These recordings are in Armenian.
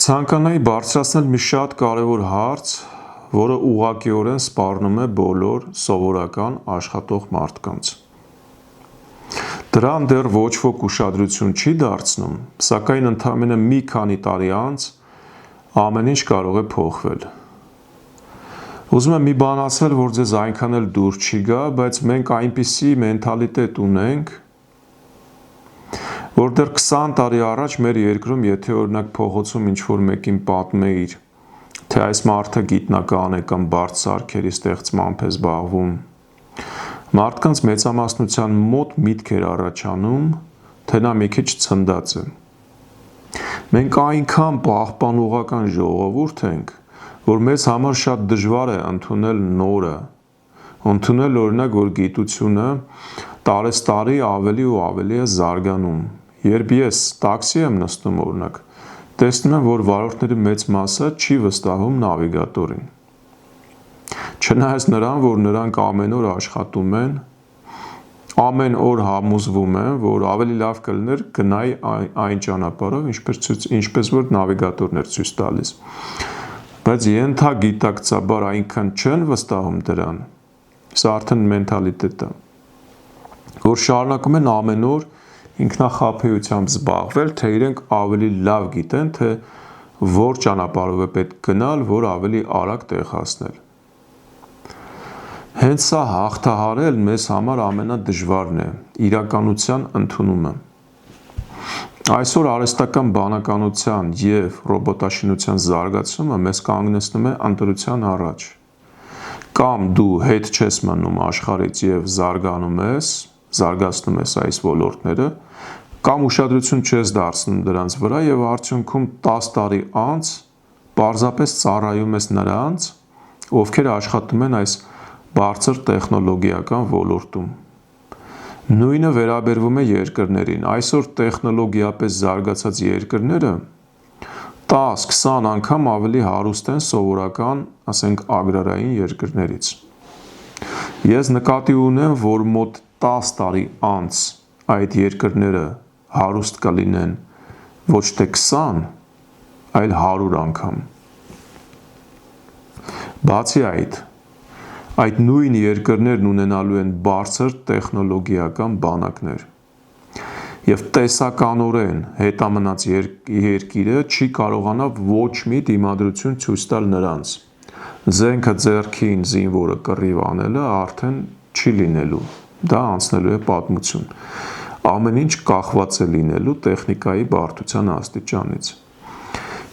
Ցանկանայի բարձրացնել մի շատ կարևոր հարց, որը ուղղակիորեն սպառնում է բոլոր սովորական աշխատող մարդկանց։ Դրան դեռ ոչ ոք ուշադրություն չի դարձնում, սակայն ընդամենը մի քանի տարի անց ամեն ինչ կարող է փոխվել։ Ուզում եմ մի բան ասել, որ ձեզ այնքան էլ դուր չի գա, բայց մենք այնպիսի մենթալիտետ ունենք, որ դեռ 20 տարի առաջ մեր երկրում, եթե օրինակ փողոցում ինչ-որ մեկին պատմեիր, թե այս մարդը գիտնական է կամ բարդ սարքերի ստեղծմամբ է զբաղվում, մարդկանց մեծամասնության մոտ միտք էր առաջանում, թե նա մի քիչ ցնդած է։ Մենք այնքան պահպանողական ժողովուրդ ենք, որ մեզ համար շատ դժվար է ընդունել նորը, ընդունել օրինակ, որ գիտությունը տարեցտարի ավելի ու ավելի է զարգանում։ Երբ ես տաքսի եմ նստում օրինակ, տեսնում եմ, որ վարորդների մեծ մասը չի վստահում նավիգատորին։ Չնայած նրան, որ նրանք ամեն օր աշխատում են, ամեն օր համոզվում են, որ ավելի լավ կլիներ գնայի այն ճանապարհով, ինչպես որ նավիգատորն էր ցույց տալիս։ Բայց ենթագիտակցաբար այնքան չեն վստահում դրան, սա արդեն մենթալիտետ է, որ շարունակում են ամեն օր ինքնախաբեությամբ զբաղվել, թե իրենք ավելի լավ գիտեն, թե որ ճանապարհով է պետք գնալ, որ ավելի արագ տեղ հասնել։ Հենց սա հաղթահարել մեզ համար ամենադժվարն է, իրականության ընդունումը։ Այսօր արհեստական բանականության և ռոբոտաշինության զարգացումը մեզ կանգնեցնում է ընտրության առաջ։ Կամ դու հետ չես մնում աշխարհից և զարգացնում ես այս ոլորտները, կամ ուշադրություն չես դարձնում դրանց վրա և արդյունքում 10 տարի անց պարզապես ծառայում ես նրանց, ովքեր աշխատում են այս բարձր տեխնոլոգիական ոլորտում։ Նույնը վերաբերվում է երկրներին։ Այսօր տեխնոլոգիապես զարգացած երկրները 10-20 անգամ ավելի հարուստ են սովորական, ասենք, ագրարային երկրներից։ Ես նկատի ունեմ, որ մոտ 10 տարի անց այդ երկրները հարուստ կլինեն ոչ թե 20, այլ 100 անգամ։ Բացի այդ նույն երկրներն ունենալու են բարձր տեխնոլոգիական բանակներ։ Եվ տեսականորեն հետամնաց երկիրը չի կարողանա ոչ մի դիմադրություն ցույց տալ նրանց։ Զենքը ձեռքին, զինվորը կռիվ անելը արդեն չի լինելու, դա անցնելու է պատմություն։ Ամեն ինչ կախված է լինելու տեխնիկայի բարդության աստիճանից։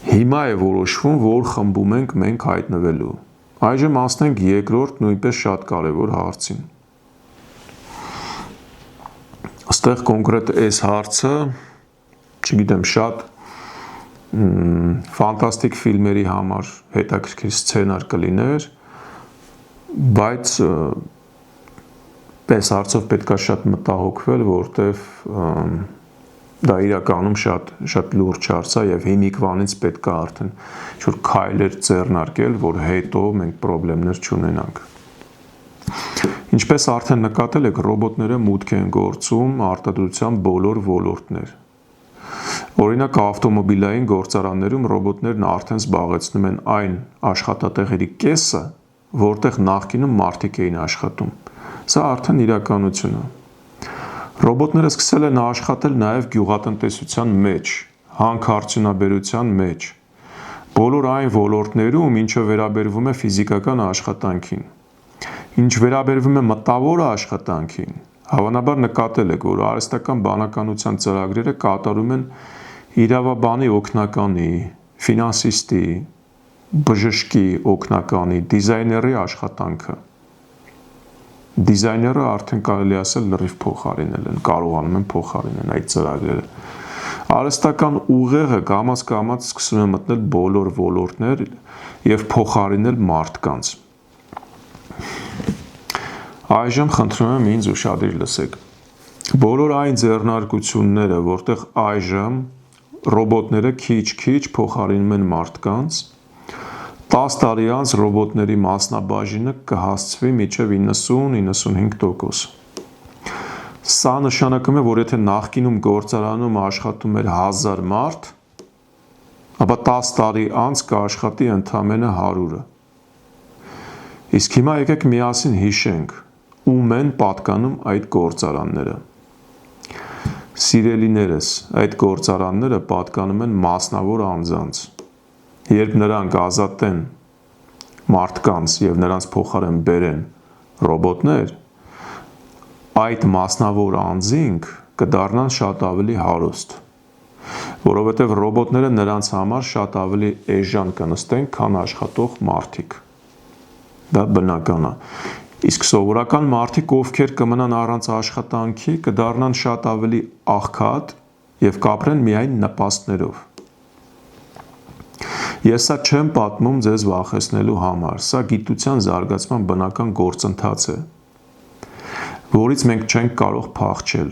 Հիմա է որոշվում, որ խմբում ենք մենք հայտնվելու։ Այժմ անցնենք երկրորդ նույնպես շատ կարևոր հարցին։ Այստեղ կոնկրետ այս հարցը, չգիտեմ, շատ ֆանտաստիկ ֆիլմերի համար հետաքրքիր սցենար կլիներ, բայց պես հարցով պետքա շատ մտահոգվել, որտեվ դա իրականում շատ լուրջ հարց է եւ հիմիկվանից պետքա արդեն ինչ-որ քայլեր ձեռնարկել, որ հետո մենք խնդիրներ չունենանք։ Ինչպես արդեն նկատել եք, ռոբոտները մուտք են գործում արտադրության բոլոր ոլորտներ։ Օրինակ ավտոմոբիլային գործարաններում ռոբոտներն արդեն զբաղեցնում են այն աշխատատեղերի կեսը, որտեղ նախկինում մարդիկ էին աշխատում։ Սա արդեն իրականություն է։ Ռոբոտները սկսել են աշխատել նաև գյուղատնտեսության մեջ, հանքարդյունաբերության մեջ, բոլոր այն ոլորտներում, ինչը վերաբերվում է ֆիզիկական աշխատանքին։ Ինչ վերաբերվում է մտավոր աշխատանքին, հավանաբար նկատել եք, որ արհեստական բանականության ծրագրերը կատարում են իրավաբանի օգնականի, ֆինանսիստի, բժշկի օգնականի, դիզայների աշխատանքը։ Դիզայները արդեն կարելի ասել լրիվ փոխարինել են, կարողանում են փոխարինել այդ ծրագրերը։ Արհեստական ուղեղը կամաց-կամաց սկսում է մտնել բոլոր ոլորտներ և փոխարինել մարդկանց։ Այժմ խնդրում եմ ինձ ուշադիր լսեք։ Բոլոր այն ձեռնարկությունները, որտեղ այժմ ռոբոտները քիչ-քիչ փոխարինում են մարդկանց, 10 տարի անց ռոբոտների մասնաբաժինը կհասցվի մինչև 90-95%։ Սա նշանակում է, որ եթե նախկինում գործարանում աշխատում էր 1000 մարդ, ապա 10 տարի անց կաշխատի ընդամենը 100-ը։ Իսկ հիմա եկեք միասին հիշենք, ում են պատկանում այդ գործարանները։ Սիրելիներս, այդ գործարանները պատկանում են մասնավոր անձանց։ Երբ նրանք ազատեն մարդկանց եւ նրանց փոխարեն բերեն ռոբոտներ, այդ մասնավոր անձինք կդառնան շատ ավելի հարուստ, որովհետեւ ռոբոտները նրանց համար շատ ավելի էժան կնստեն, քան աշխատող մարդիկ։ Դա բնական է։ Իսկ սովորական մարդիկ, ովքեր կմնան առանց աշխատանքի, կդառնան շատ ավելի աղքատ եւ կապրեն միայն նպաստներով։ Ես սա չեմ պատմում ձեզ վախեցնելու համար, սա գիտության զարգացման բնական գործընթաց է, որից մենք չենք կարող փախչել։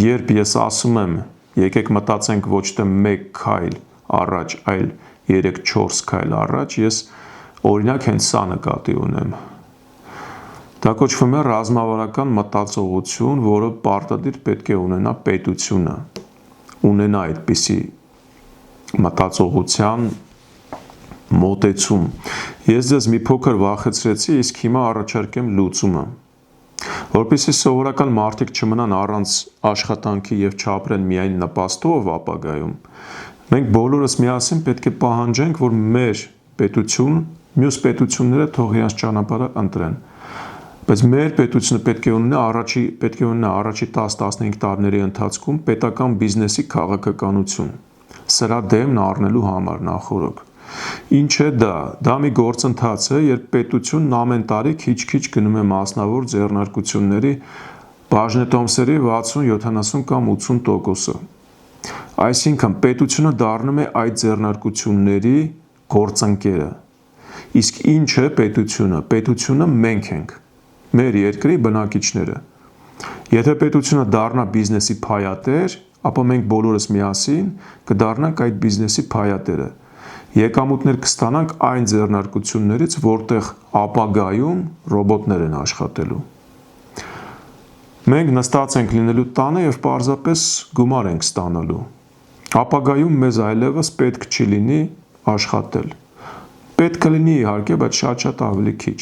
Երբ ես ասում եմ, եկեք մտածենք ոչ թե 1 քայլ առաջ, այլ 3-4 քայլ առաջ, ես օրինակ հենց սա նկատի ունեմ։ Դա կոչվում է ռազմավարական մտածողություն, որը պարտադիր պետք է ունենա պետությունը, ունենա այդպիսի մտածողության մոտեցում։ Ես ձեզ մի փոքր վախեցրեցի, իսկ հիմա առաջարկեմ լուծումը։ Որպեսզի սովորական մարդիկ չմնան առանց աշխատանքի եւ չապրեն միայն նպաստով ապագայում, մենք բոլորս միասին պետք է պահանջենք, որ մեր պետություն, մյուս պետությունները թող իրենց ճանապարհը ընտրեն։ Բայց մեր պետությունը պետք է ունենա առաջի 10-15 տարիների ընթացքում պետական բիզնեսի քաղաքականություն, սրա դեմն առնելու համար նախորոք։ Ինչ է դա։ Դա մի գործընթաց է, երբ պետությունն ամեն տարի քիչ-քիչ գնում է մասնավոր ձեռնարկությունների բաժնետոմսերի 60, 70 կամ 80%-ը։ Այսինքն պետությունը դառնում է այդ ձեռնարկությունների գործընկերը։ Իսկ ինչ է պետությունը։ Պետությունը մենք ենք, մեր երկրի բնակիչները։ Եթե պետությունը դառնա բիզնեսի փայատեր, ապա մենք բոլորս միասին կդառնանք այդ բիզնեսի փայատերը։ Եկամուտներ կստանանք այն ձեռնարկություններից, որտեղ ապագայում ռոբոտներ են աշխատելու։ Մենք նստած ենք լինելու տանը եւ պարզապես գումար ենք ստանալու։ Ապագայում մեզ այլևս պետք չի լինի աշխատել։ Պետք կլինի իհարկե, բայց շատ ավելի քիչ։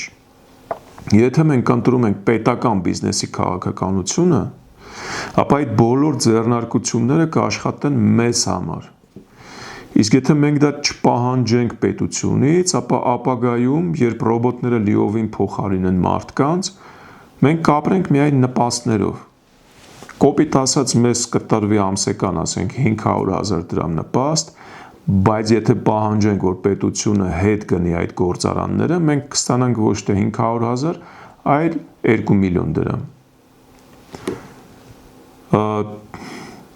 Եթե մենք ընտրում ենք պետական բիզնեսի քաղաքականությունը, ապա այդ բոլոր ձեռնարկությունները կաշխատեն մեզ համար։ Իսկ եթե մենք դա չպահանջենք պետությունից, ապա ապագայում, երբ ռոբոտները լիովին փոխարինեն մարդկանց, մենք կապրենք միայն նպաստներով։ Կոպիտ ասած, մեզ կտրվի ամսական, ասենք 500,000 դրամ նպաստ, բայց եթե պահանջենք, որ պետությունը հետ գնի այդ գործարանները, մենք կստանանք ոչ թե 500,000, այլ 2 միլիոն դրամ։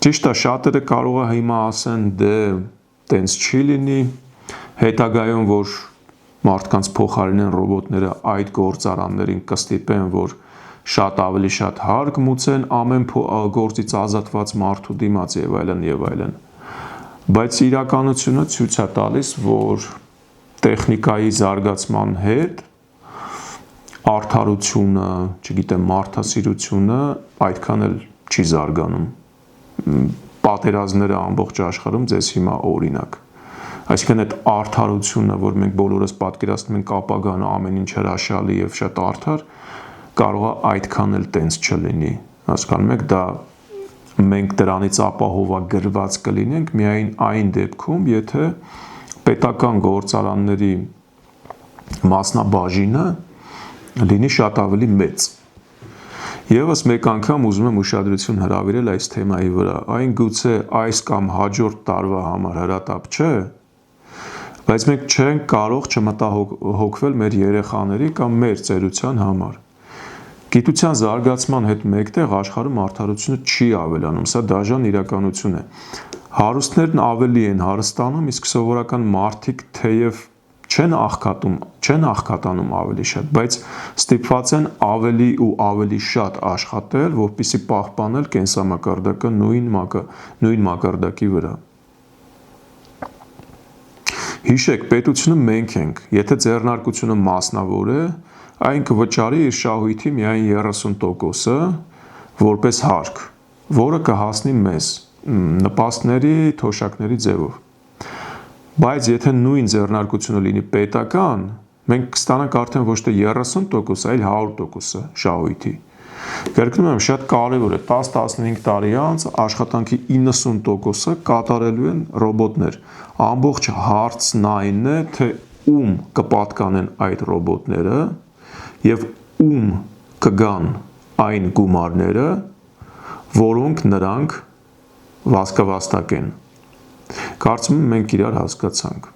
Ճիշտ է, շատերը կարող է հիմա ասեն, դե տենց չի լինի, հետագայում, որ մարդկանց փոխարինեն ռոբոտները այդ գործարաններին կստիպեն, որ շատ ավելի շատ հարկ մուծեն ամեն գործից ազատված մարդու դիմաց եւ այլն եւ այլն։ Բայց իրականությունը ցույց է տալիս, որ տեխնիկայի զարգացման հետ արդարությունը, չգիտեմ, մարդասիրությունը այդքան էլ չի զարգանում։ Պատերազմները ամբողջ աշխարհում ձեզ հիմա օրինակ։ Այսինքն այդ արդարությունը, որ մենք բոլորս պատկերացնում ենք ապագան ամեն ինչ հրաշալի եւ շատ արդար, կարող է այդքան էլ տենց չլինի։ Հասկանում եք, դա մենք դրանից ապահովագրված կլինենք միայն այն դեպքում, եթե պետական գործարանների մասնաբաժինը լինի շատ ավելի մեծ։ Եվս մեկ անգամ ուզում եմ ուշադրություն հրավիրել այս թեմայի վրա, այն գուցե այս կամ հաջորդ տարվա համար հրատապ չէ, բայց մենք չենք կարող չմտահոգվել մեր երեխաների կամ մեր ծերության համար։ Գիտության զարգացման հետ մեկտեղ աշխարհում արդարությունը չի ավելանում, սա դաժան իրականություն է։ Հարուստներն ավելի են հարստանում, իսկ սովորական մարդիկ թեև չեն աղքատանում ավելի շատ, բայց ստիպված են ավելի ու ավելի շատ աշխատել, որպեսզի պահպանել կենսամակարդակը նույն մակարդակի վրա։ Հիշեք, պետությունը մենք ենք, եթե ձեռնարկությունը մասնավոր է, այն կվճարի իր շահույթի միայն 30%-ը որպես հարկ, որը կհասնի մեզ նպաստների, թոշակների ձևով։ Բայց եթե նույն ձեռնարկությունը լինի պետական, մենք կստանանք արդեն ոչ թե 30%, այլ 100% շահույթի։ Կրկնում եմ, շատ կարևոր է 10-15 տարի անց աշխատանքի 90%-ը կատարելու են ռոբոտներ։ Ամբողջ հարցն այն է, թե ում կպատկանեն այդ ռոբոտները եւ ում կգան այն գումարները, որոնք նրանք վաստակեն։ Կարծում եմ մենք իրար հասկացանք։